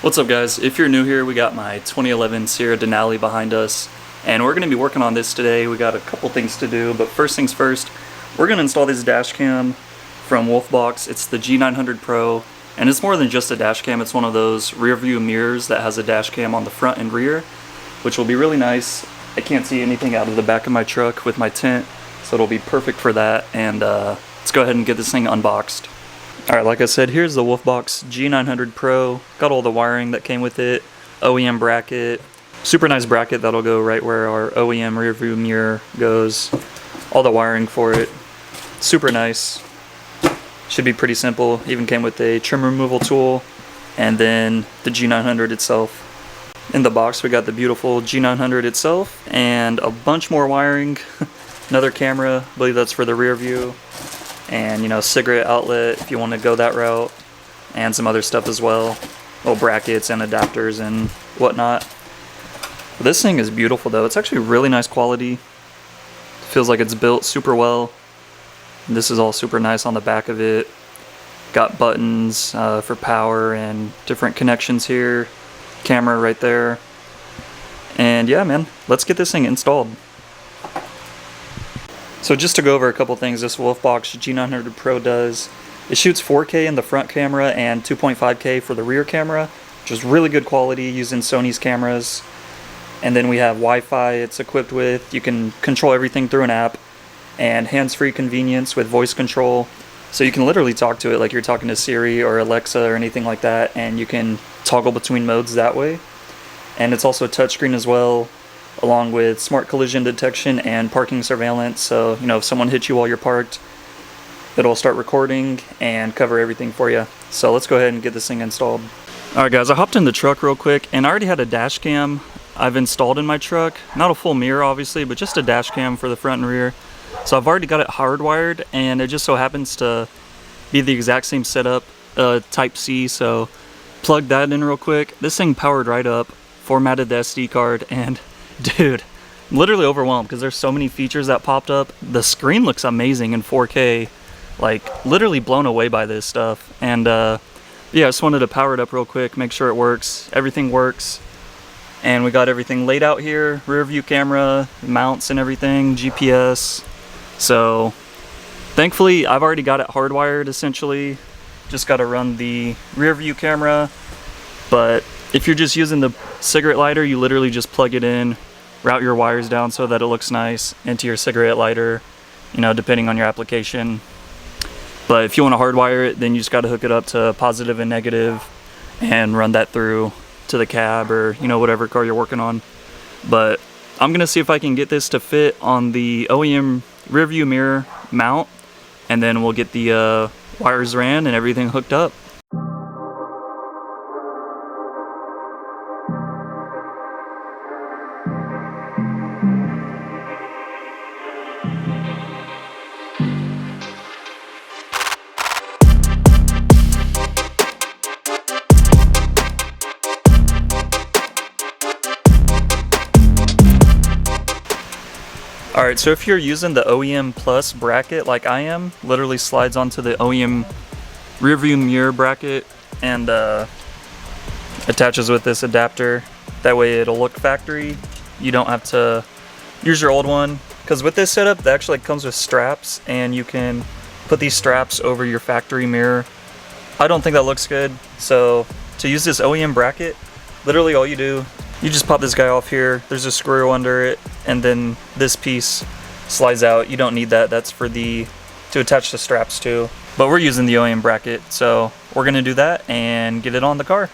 What's up guys, if you're new here, we got my 2011 Sierra Denali behind us, and we're going to be working on this today. We got a couple things to do, but first things first, we're going to install this dash cam from WOLFBOX. It's the G900 Pro, and it's more than just a dash cam. It's one of those rear view mirrors that has a dash cam on the front and rear, which will be really nice. I can't see anything out of the back of my truck with my tent, so it'll be perfect for that, and let's go ahead and get this thing unboxed. Alright, like I said, here's the WOLFBOX G900 Pro. Got all the wiring that came with it, OEM bracket, super nice bracket that'll go right where our OEM rear view mirror goes. All the wiring for it, super nice. Should be pretty simple. Even came with a trim removal tool, and then the G900 itself. In the box we got the beautiful G900 itself, and a bunch more wiring. Another camera, I believe that's for the rear view. And, you know, cigarette outlet if you want to go that route, and some other stuff as well, little brackets and adapters and whatnot. This thing is beautiful though. It's actually really nice quality. Feels like it's built super well. And this is all super nice on the back of it. Got buttons for power and different connections here, camera right there, and yeah man, let's get this thing installed. So just to go over a couple things this WOLFBOX G900 Pro does, it shoots 4K in the front camera and 2.5K for the rear camera, which is really good quality using Sony's cameras. And then we have Wi-Fi it's equipped with. You can control everything through an app, and hands-free convenience with voice control. So you can literally talk to it like you're talking to Siri or Alexa or anything like that, and you can toggle between modes that way. And it's also a touchscreen as well, along with smart collision detection and parking surveillance. So, you know, if someone hits you while you're parked, it'll start recording and cover everything for you. So let's go ahead and get this thing installed. Alright guys, I hopped in the truck real quick, and I already had a dash cam I've installed in my truck. Not a full mirror obviously, but just a dash cam for the front and rear. So I've already got it hardwired, and it just so happens to be the exact same setup, type C, so plug that in real quick. This thing powered right up, formatted the SD card, and dude, I'm literally overwhelmed because there's so many features that popped up. The screen looks amazing in 4K, like literally blown away by this stuff. And yeah, I just wanted to power it up real quick, make sure it works. Everything works, and we got everything laid out here, rear view camera, mounts and everything, GPS. So thankfully I've already got it hardwired essentially, just got to run the rear view camera. But if you're just using the cigarette lighter, you literally just plug it in, route your wires down so that it looks nice into your cigarette lighter, you know, depending on your application. But if you want to hardwire it, then you just got to hook it up to positive and negative and run that through to the cab or, you know, whatever car you're working on. But I'm going to see if I can get this to fit on the OEM rear view mirror mount, and then we'll get the wires ran and everything hooked up. Alright, so if you're using the OEM Plus bracket like I am, literally slides onto the OEM rear view mirror bracket and attaches with this adapter. That way it'll look factory. You don't have to use your old one, because with this setup that actually comes with straps, and you can put these straps over your factory mirror. I don't think that looks good, so to use this OEM bracket, literally all you do, you just pop this guy off here, there's a screw under it, and then this piece slides out. You don't need that, that's for to attach the straps to. But we're using the OEM bracket, so we're gonna do that and get it on the car.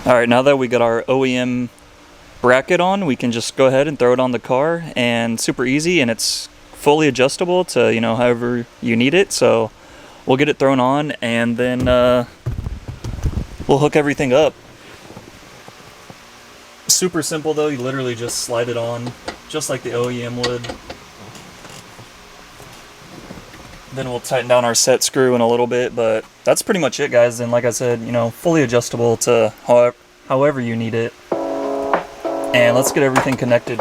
All right, now that we got our OEM bracket on, we can just go ahead and throw it on the car, and super easy, and it's fully adjustable to, you know, however you need it. So we'll get it thrown on, and then we'll hook everything up. Super simple though, you literally just slide it on just like the OEM would. Then we'll tighten down our set screw in a little bit, but that's pretty much it, guys. And like I said, you know, fully adjustable to however you need it. And let's get everything connected.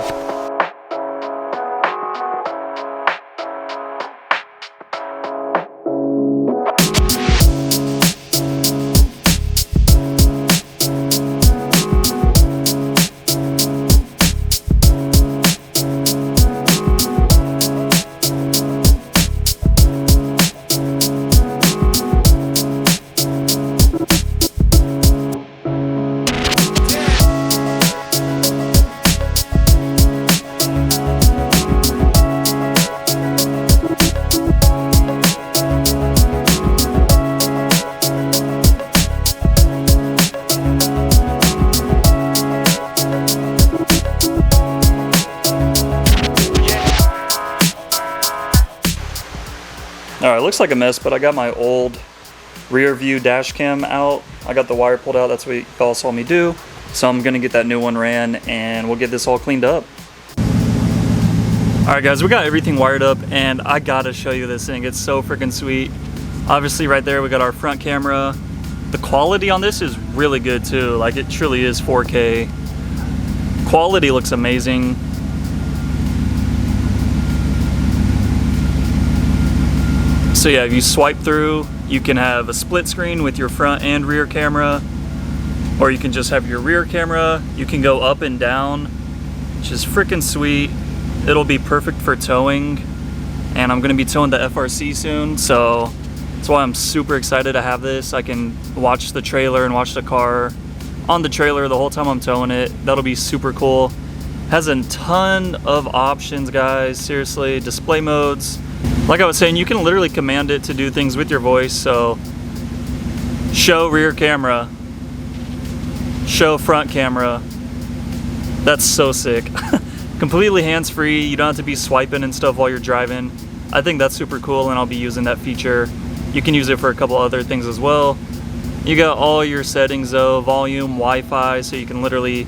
Alright, looks like a mess, but I got my old rear view dash cam out. I got the wire pulled out, that's what y'all saw me do. So I'm gonna get that new one ran and we'll get this all cleaned up. Alright guys, we got everything wired up and I gotta show you this thing. It's so freaking sweet. Obviously right there we got our front camera. The quality on this is really good too. Like, it truly is 4K. Quality looks amazing. So yeah, if you swipe through, you can have a split screen with your front and rear camera, or you can just have your rear camera. You can go up and down, which is freaking sweet. It'll be perfect for towing, and I'm gonna be towing the FRC soon, so that's why I'm super excited to have this. I can watch the trailer and watch the car on the trailer the whole time I'm towing it. That'll be super cool. Has a ton of options, guys, seriously. Display modes. Like I was saying, you can literally command it to do things with your voice. So show rear camera, show front camera. That's so sick. Completely hands-free. You don't have to be swiping and stuff while you're driving. I think that's super cool, and I'll be using that feature. You can use it for a couple other things as well. You got all your settings though, volume, Wi-Fi, so you can literally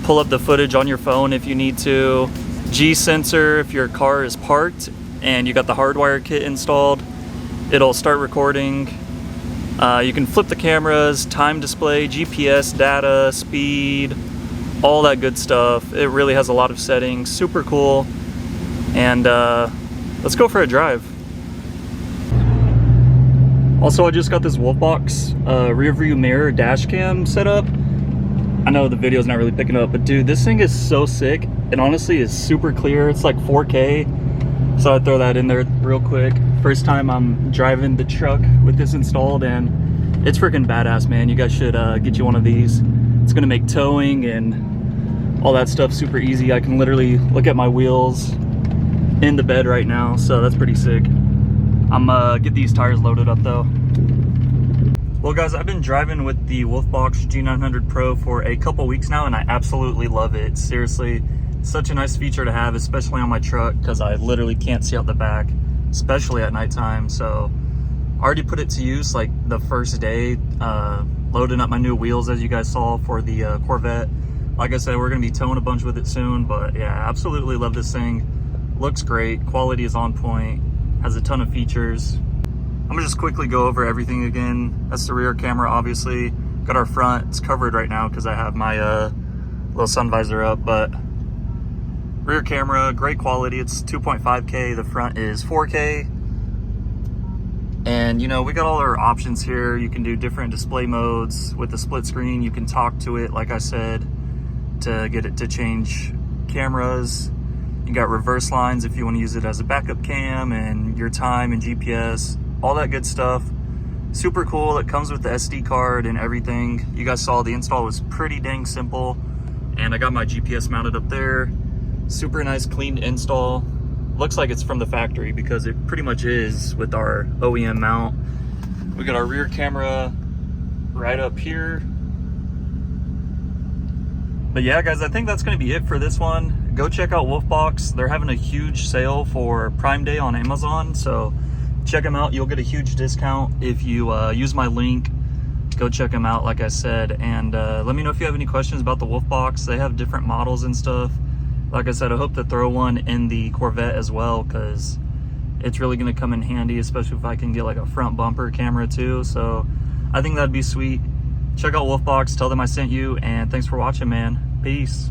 pull up the footage on your phone if you need to. G sensor, if your car is parked and you got the hardwire kit installed, it'll start recording. You can flip the cameras, time display, GPS data, speed, all that good stuff. It really has a lot of settings, super cool. And let's go for a drive. Also, I just got this WOLFBOX rear view mirror dash cam set up. I know the video's not really picking up, but dude, this thing is so sick. It honestly is super clear. It's like 4K. So I'd throw that in there real quick. First time I'm driving the truck with this installed, and it's freaking badass, man. You guys should get you one of these. It's gonna make towing and all that stuff super easy. I can literally look at my wheels in the bed right now, so that's pretty sick. I'm get these tires loaded up though. Well guys, I've been driving with the WOLFBOX G900 Pro for a couple weeks now, and I absolutely love it. Seriously, such a nice feature to have, especially on my truck, because I literally can't see out the back, especially at nighttime. So I already put it to use like the first day, loading up my new wheels, as you guys saw, for the Corvette. Like I said, we're gonna be towing a bunch with it soon, but yeah, absolutely love this thing. Looks great, quality is on point, has a ton of features. I'm gonna just quickly go over everything again. That's the rear camera, obviously. Got our front, it's covered right now because I have my little sun visor up, but rear camera, great quality. It's 2.5K, the front is 4K. And you know, we got all our options here. You can do different display modes with the split screen. You can talk to it, like I said, to get it to change cameras. You got reverse lines if you want to use it as a backup cam, and your time and GPS, all that good stuff. Super cool. It comes with the SD card and everything. You guys saw the install was pretty dang simple, and I got my GPS mounted up there. Super nice, clean install. Looks like it's from the factory because it pretty much is with our OEM mount. We got our rear camera right up here. But yeah, guys, I think that's going to be it for this one. Go check out WOLFBOX. They're having a huge sale for Prime Day on Amazon, so check them out. You'll get a huge discount if you use my link. Go check them out, like I said, and let me know if you have any questions about the WOLFBOX. They have different models and stuff. Like I said, I hope to throw one in the Corvette as well, because it's really going to come in handy, especially if I can get like a front bumper camera too. So I think that'd be sweet. Check out WOLFBOX, tell them I sent you, and thanks for watching, man. Peace.